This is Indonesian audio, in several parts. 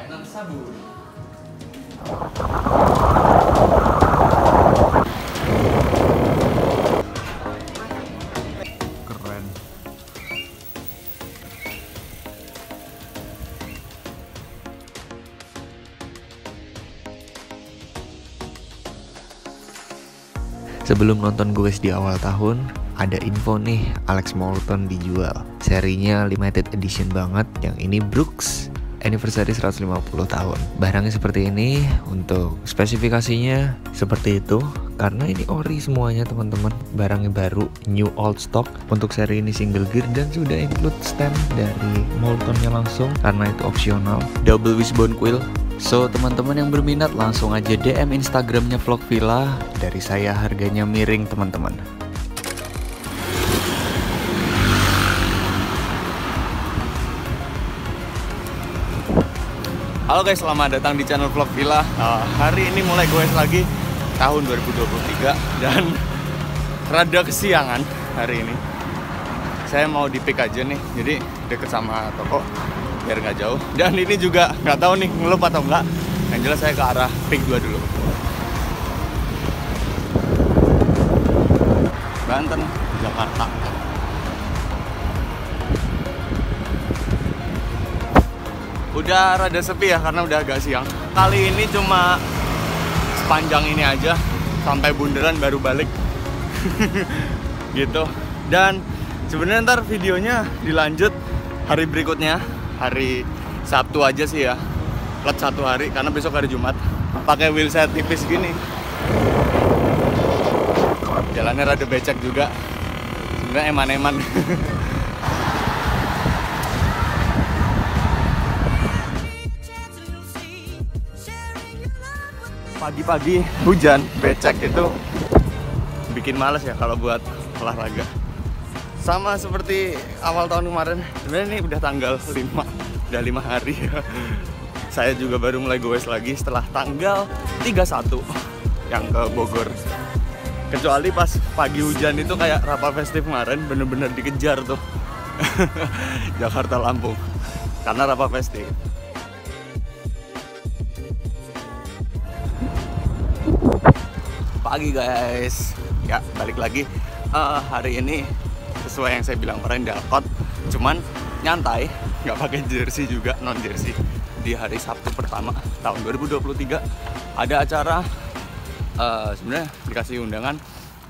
mainan sabun. Keren. Sebelum nonton Goes di awal tahun, ada info nih, Alex Morton dijual. Serinya limited edition banget, yang ini Brooks Anniversary 150 tahun. Barangnya seperti ini, untuk spesifikasinya seperti itu. Karena ini ori semuanya teman-teman, barangnya baru, new old stock. Untuk seri ini single gear dan sudah include stem dari Mortonnya langsung, karena itu opsional. Double wishbone quill. So teman-teman yang berminat langsung aja DM Instagramnya Vlog Villa. Dari saya harganya miring teman-teman. Halo guys, selamat datang di channel Vlog Villa. Hari ini mulai goes lagi tahun 2023 dan rada kesiangan hari ini. Saya mau di pick aja nih, jadi deket sama toko biar nggak jauh. Dan ini juga nggak tahu nih ngelup atau enggak. Yang jelas saya ke arah pick 2 dulu. Banten, Jakarta. Udah rada sepi ya karena udah agak siang. Kali ini cuma sepanjang ini aja sampai bundaran baru balik. Gitu. Dan sebenarnya ntar videonya dilanjut hari berikutnya, hari Sabtu aja sih ya. Let 1 hari karena besok hari Jumat. Pakai wheelset tipis gini. Jalannya rada becek juga. Sebenarnya eman-eman. Pagi-pagi hujan, becek itu bikin males ya kalau buat olahraga. Sama seperti awal tahun kemarin, sebenarnya ini udah tanggal 5, udah 5 hari ya. Saya juga baru mulai goes lagi setelah tanggal 31 yang ke Bogor. Kecuali pas pagi hujan itu kayak Rapal Festive kemarin, bener-bener dikejar tuh. Jakarta Lampung, karena Rapal Festive. Pagi guys, ya balik lagi. Hari ini sesuai yang saya bilang kemarin Dalcott, cuman nyantai, nggak pakai jersey juga, non jersey. Di hari Sabtu pertama tahun 2023 ada acara, sebenarnya dikasih undangan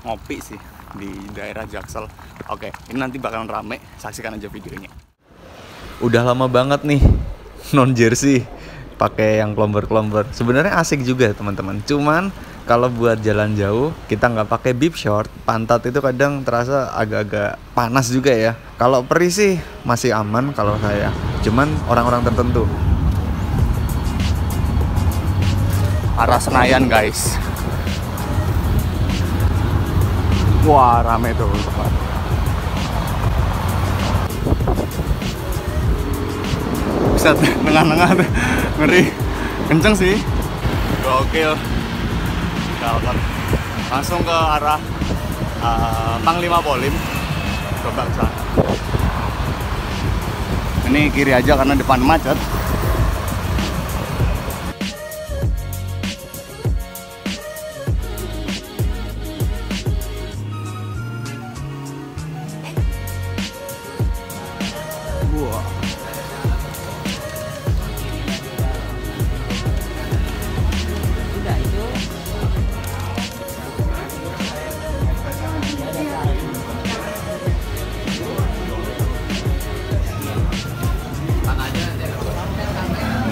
ngopi sih di daerah Jaksel. Oke, ini nanti bakalan rame, saksikan aja videonya. Udah lama banget nih non jersey, pakai yang klomber-klomber. Sebenarnya asik juga teman-teman, cuman kalau buat jalan jauh kita nggak pakai bib short, pantat itu kadang terasa agak-agak panas juga ya. Kalau perih sih masih aman kalau saya, cuman orang-orang tertentu. Arah Senayan guys. Wah rame tuh tempat. Bisa tengah-tengah tuh, ngeri, kenceng sih, gokil. Langsung ke arah Panglima Polim, coba ke sana. Ini kiri aja karena depan macet. Wah.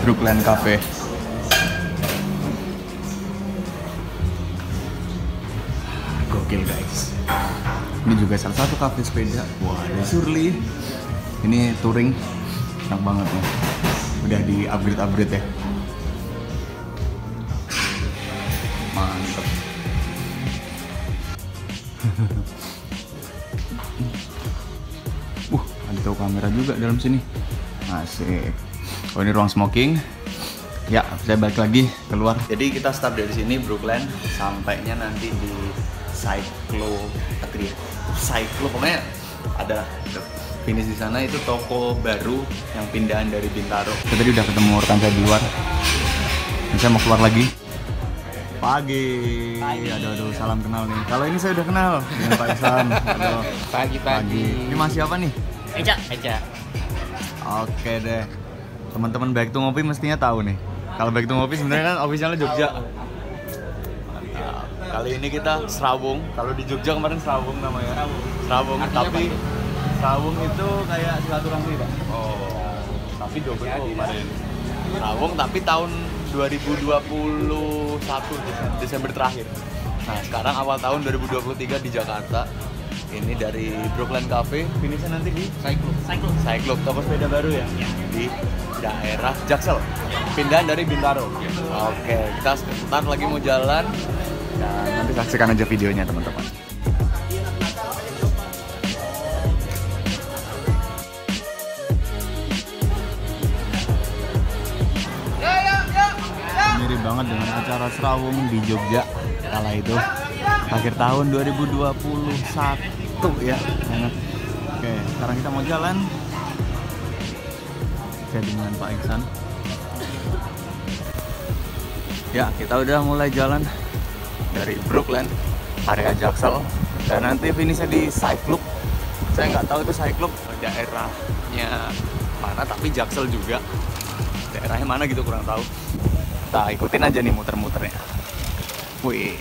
Brookland Cafe. Gokil guys. Ini juga salah satu cafe sepeda. Wah, ada Surly. Ini touring, enak banget nih. Udah di upgrade ya. Mantep. Ada kamera juga dalam sini. Asik. Oh, ini ruang smoking. Ya, saya balik lagi keluar. Jadi kita start dari sini Brookland, sampainya nanti di Cyclo Atria. Cyclo pokoknya ada gitu. finish di sana itu toko baru yang pindahan dari Bintaro. Saya tadi udah ketemu rekan saya di luar. Dan saya mau keluar lagi. Pagi. Aduh, salam kenal nih. Kalau ini saya udah kenal dengan Pak Ihsan. Aduh. Pagi. Ini masih apa nih? Eja. Oke deh. Teman-teman Back to Ngopi mestinya tahu nih. Kalau Back to Ngopi sebenarnya kan officialnya Jogja. Mantap. Kali ini kita Serawung. Kalau di Jogja kemarin Serawung namanya. Serawung. Tapi Serawung itu kayak silaturahmi, Pak. Oh. Tapi double kemarin. Serawung tapi tahun 2021 Desember terakhir. Nah, sekarang awal tahun 2023 di Jakarta. Ini dari Brookland Cafe, finishnya nanti di Cyclope, toko sepeda baru ya? Ya. Di daerah Jaksel, pindahan dari Bintaro. Ya. Oke, kita sebentar lagi mau jalan dan nanti saksikan aja videonya teman-teman. Mirip banget dengan acara Serawung di Jogja kala itu akhir tahun 2021 ya. Oke, sekarang kita mau jalan. Saya dengan Pak Ihsan. Ya, kita udah mulai jalan dari Brookland, area Jaksel, dan nanti finishnya di Cyclope. Saya nggak tahu itu Cyclope daerahnya mana, tapi Jaksel juga. Daerahnya mana gitu kurang tahu. Kita ikutin aja nih muter-muternya. Wih,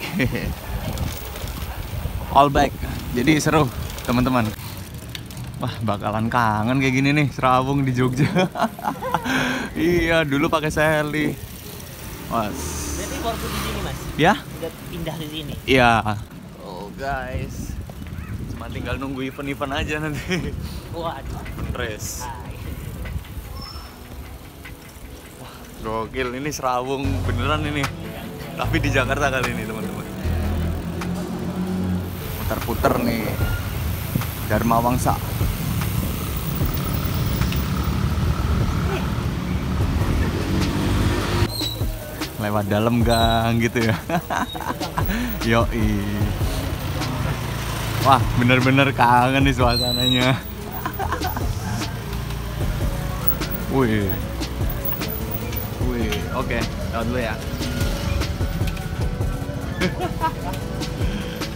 all back. Jadi seru teman-teman. Wah, bakalan kangen kayak gini nih Serawung di Jogja. Iya, dulu pakai Sally. Mas. Berarti baru di sini, Mas? Ya? Udah pindah di sini. Iya. Oh guys, cuma tinggal nunggu event-event aja nanti. Waduh. Race. Gokil, ini Serawung beneran ini. Tapi di Jakarta kali ini teman-teman. Puter-puter nih Dharma Wangsa. Lewat dalam gang gitu ya. Yoi. Wah, bener-bener kangen nih suasananya. Wih. Oke, tahan dulu ya.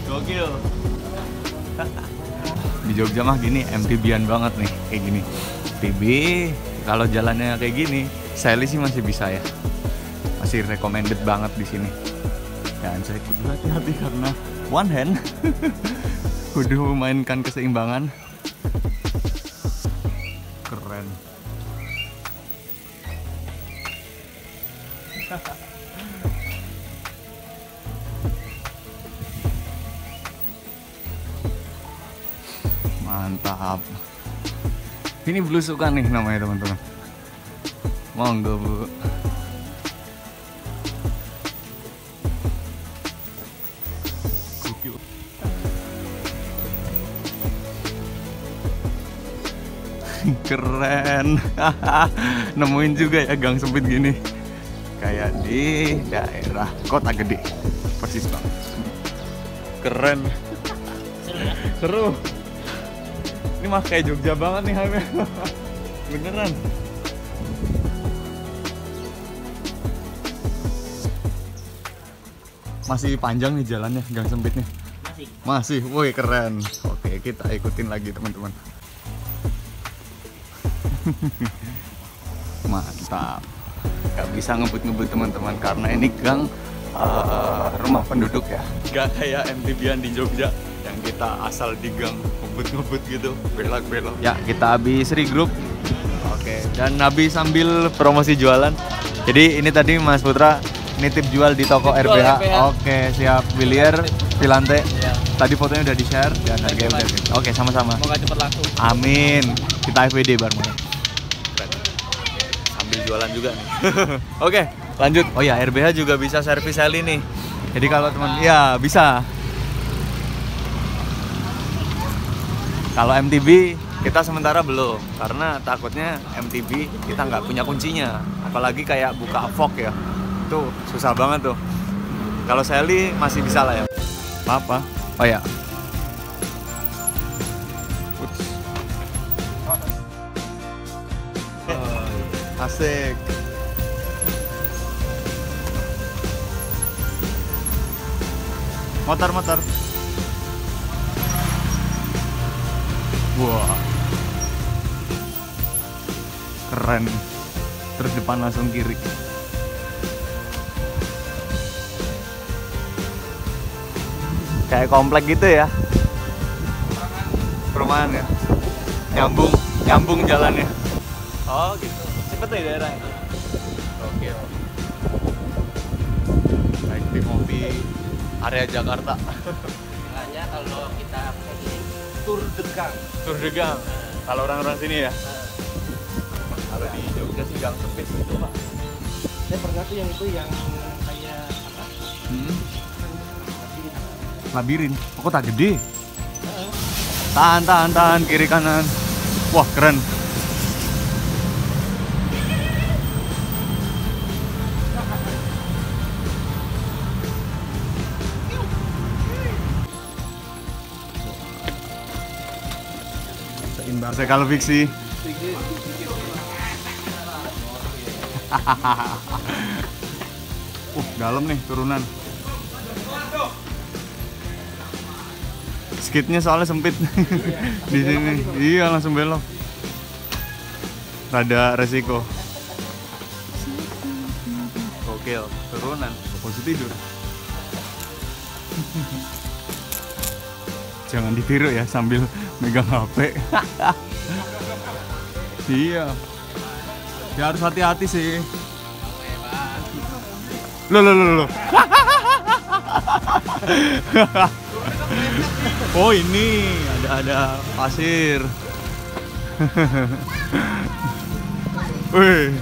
Gokil. Di Jogja mah gini MTB-an banget nih, kayak gini. MTB kalau jalannya kayak gini, Sally sih masih bisa ya. Masih recommended banget di sini. Dan saya kudu hati-hati karena one hand. Kudu memainkan keseimbangan. Keren. Mantap. Ini belusukan nih namanya teman-teman. Monggo Bu. Gokil. Keren. Nemuin juga ya gang sempit gini. Kayak di daerah Kota Gede. Persis banget. Keren. Seru ya? Seru. Ini mah kayak Jogja banget nih Hamil. Beneran. Masih panjang nih jalannya, gang sempitnya. Masih. Woi keren. Oke, kita ikutin lagi teman-teman. Mantap. Gak bisa ngebut-ngebut teman-teman karena ini gang rumah penduduk ya. Gak kayak MTB-an di Jogja yang kita asal di gang ngebut-ngebut gitu, belok-belok. Ya, kita habis regroup. Oke, dan habis sambil promosi jualan. Jadi ini tadi Mas Putra nitip jual di toko RBH. Oke, siap. Willier, Pilante. Ya. Tadi fotonya udah di-share dan harganya udah gitu. Oke, sama-sama. Semoga cepat laku. Amin. Kita FWD bareng. Sambil jualan juga nih. Oke, lanjut. Oh ya, RBH juga bisa servis Sally nih. Jadi kalau teman, ya bisa. Kalau MTB kita sementara belum, karena takutnya MTB kita nggak punya kuncinya. Apalagi kayak buka Avok ya, itu susah banget tuh. Kalau Sally masih bisa lah ya. Apa? Oh ya. Asik. Motor. Wah. Keren. Terus depan langsung kiri. Kayak komplek gitu ya. Perumahan ya. Nyambung jalannya. Oh gitu. Cepet ya daerahnya. Oke. Baik di ngopi area Jakarta. Makanya kalau kita ini tur degang. Tur degang. Kalau orang-orang sini ya. Kalau di Jogja sih gang sempit gitu pak. Saya pernah tuh yang itu yang kayak apa? Labirin. Kok tak gede? Tahan kiri kanan. Wah keren. Seimbang. Saya kalau fiksi. Dalam nih turunan. Skidnya soalnya sempit di sini. Iya langsung belok. Rada resiko. Gokil, turunan. Posisi tidur. Jangan ditiru ya sambil megang HP. Iya. Ya harus hati-hati sih. Loh. Oh ini ada pasir. Wih.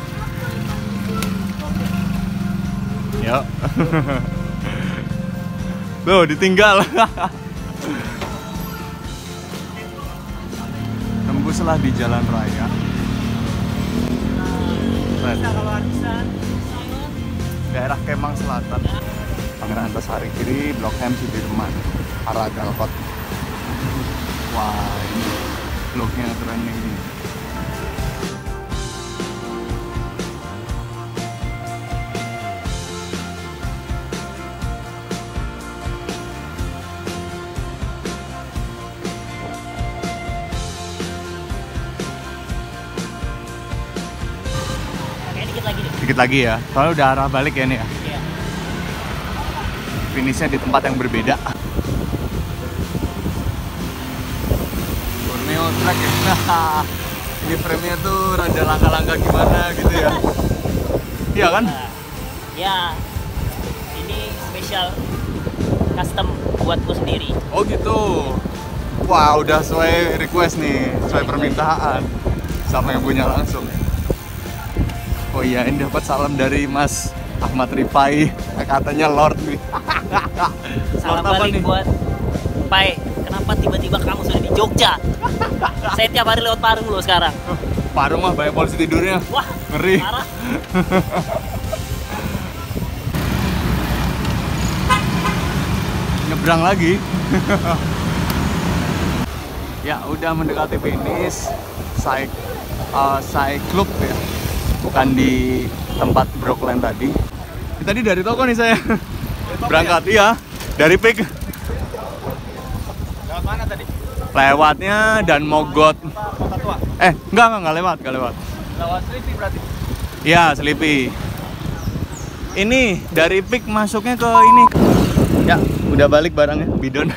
Ya. Loh ditinggal. Tembuslah di jalan raya. Daerah Kemang Selatan. Pangeran Antasari kiri, Blok M Sudirman, arah Galkot. Wah, ini bloknya keren nih. Dikit lagi ya, soalnya udah arah balik ya nih ya. Iya. Finishnya di tempat yang berbeda. Borneo track ya. Ini frame-nya tuh rada langka-langka gimana gitu ya. Iya kan? Ya, ini spesial custom buatku sendiri. Oh gitu. Wah udah sesuai request nih, sesuai permintaan. Sama yang punya langsung. Oh iya, ini dapat salam dari Mas Ahmad Rifai, katanya Lord nih. Salam balik buat Pai. Kenapa tiba-tiba kamu sudah di Jogja? Saya tiap hari lewat Parung loh sekarang. Parung mah banyak polisi tidurnya. Wah, ngeri. Parah. Nyebrang lagi. Ya udah mendekati finish. Cyclub ya. Bukan di tempat Brookland tadi. Tadi dari toko nih saya berangkat ya? Iya, dari Pik. Lewat mana tadi? Lewatnya dan Mogot. Kota Tua. Enggak lewat. Lewat Selipi berarti. Iya, Selipi. Ini dari Pik masuknya ke ini. Ya, udah balik barangnya, bidon.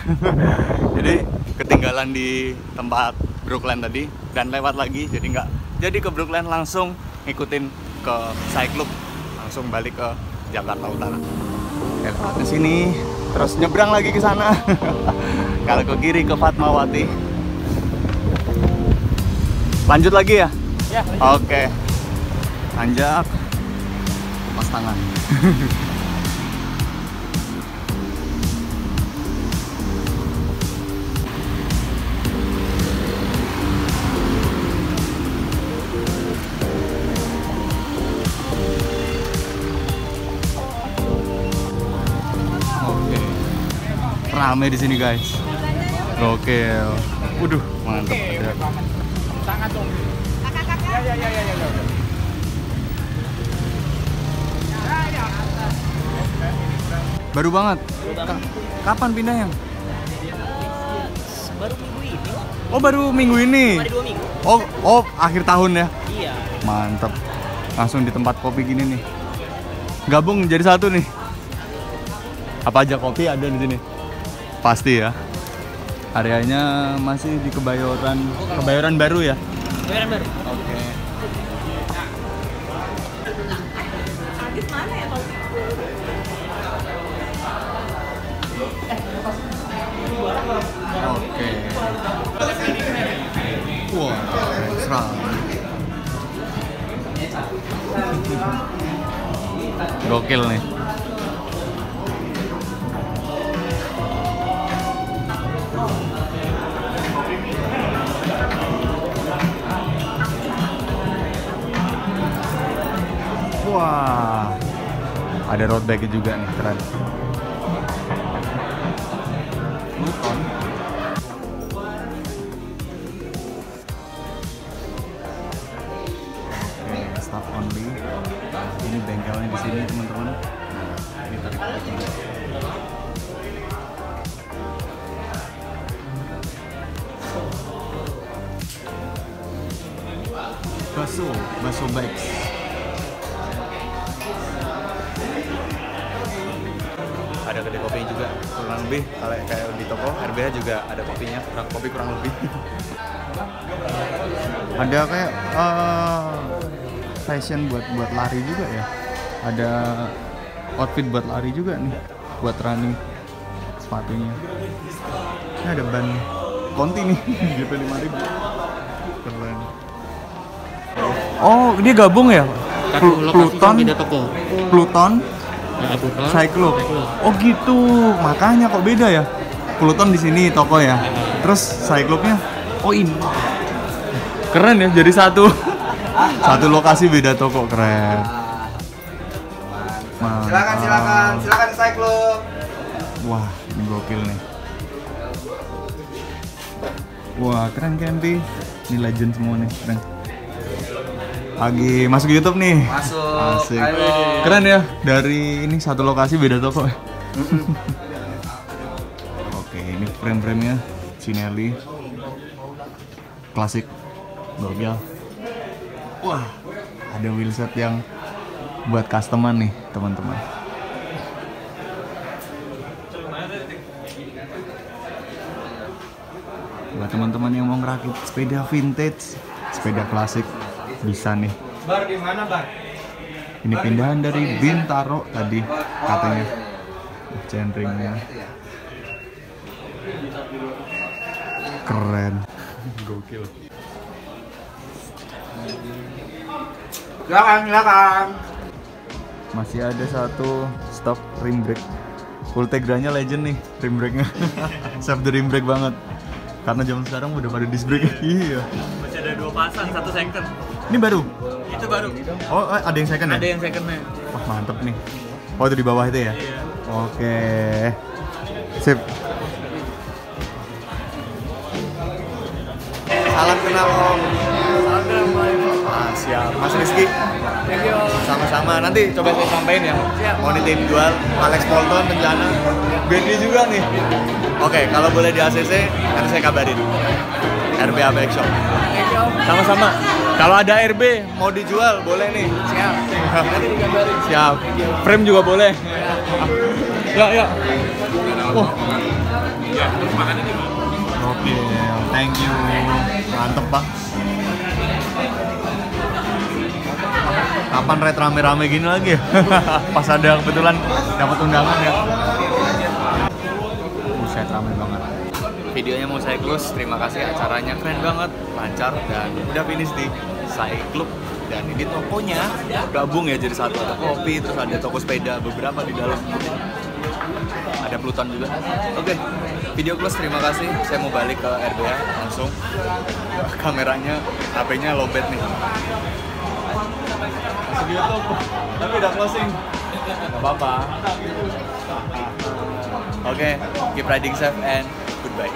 Jadi ketinggalan di tempat Brookland tadi dan lewat lagi, jadi nggak jadi ke Brookland langsung ngikutin ke Cyclub, langsung balik ke Jakarta Utara. Oke, lewat ke sini, terus nyebrang lagi ke sana. Kalau ke kiri ke Fatmawati. Lanjut lagi ya? Ya. Oke. Tanjak. Pas tangan. Rame di sini guys. Gokil. Waduh, mantap. Sangat dong. Ya. Baru banget. Kapan pindahnya? Baru minggu ini kok. Oh, baru minggu ini. Ada 2 minggu. Oh, akhir tahun ya. Iya. Mantap. Langsung di tempat kopi gini nih. Gabung jadi satu nih. Apa aja kopi ada di sini? Pasti ya. Areanya masih di Kebayoran Baru ya. Kebayoran Baru. Oke. Oke. Wah, serang. Gokil nih. Wah, ada road bike juga nih, keren. Luton. Oke, staff only. Ini bengkelnya di sini teman-teman. Ini tarik-tariknya. Baso bikes. Ada kedai kopi juga, kurang lebih kayak di toko RBH juga ada kopinya, kopi kurang lebih. Ada kayak fashion buat lari juga ya. Ada outfit buat lari juga nih, buat running sepatunya. Ini ada ban Conti nih, GP 5.000. Keren. Oh, dia gabung ya? Pluton. Cyclo. Oh gitu, makanya kok beda ya. Pluton di sini toko ya. Terus Cyclops-nya, oh ini. Keren ya, jadi satu lokasi beda toko, keren. Silakan Cyclops. Wah, ini gokil nih. Wah, keren Kempi. Ini legend semua nih, keren. Lagi masuk YouTube nih. Masuk. Asik. Keren ya, dari ini satu lokasi beda toko. Oke, ini frame-framenya Cinelli. Klasik. Gokil. Wah, ada wheelset yang buat customan nih, teman-teman. Buat teman-teman yang mau ngerakit sepeda vintage, sepeda klasik, bisa nih. Bar di mana, Bar? Ini pindahan dari Bintaro tadi katanya. Chainringnya keren. Gokil. Silakan. Masih ada satu stok rim brake. Ultegranya legend nih rim brake-nya. Save the rim brake banget. Karena zaman sekarang udah pada disc brake. Iya. Masih ada 2 pasang, 1 second. Ini baru? Itu baru. Oh, ada yang second ya? Ada yang secondnya. Wah, mantep nih. Oh, itu di bawah itu ya? Iya. Oke. Sip. Salam kenal Om. Salam kenal Om. Ah, siap. Mas Rizky. Thank you. Sama-sama. Nanti coba saya sampaikan ya. Siap. Mau di tim jual Alex Polton rencana. Bendy juga nih. Oke, kalau boleh di ACC nanti saya kabarin. RBA Bike Shop. Thank you. Sama-sama. Kalau ada RB mau dijual boleh nih. Siap. Nanti digambarin. Siap. Frame juga boleh. Ya. Wah. Ya, terus makannya di mana? Oke, thank you. Mantep, Pak. Kapan red rame-rame gini lagi ya? Pas ada kebetulan dapat undangan ya. Buset, rame banget. Videonya mau saya close. Terima kasih, acaranya keren banget, lancar, dan udah finish di Cyclops. Dan ini tokonya gabung ya jadi satu, ada kopi, terus ada toko sepeda beberapa di dalam. Ada Pluton juga. Oke, video close, terima kasih. Saya mau balik ke RBA langsung. Kameranya, HP-nya lowbat nih. Masih di YouTube, tapi udah closing. Gak apa-apa. Oke, keep riding safe and goodbye.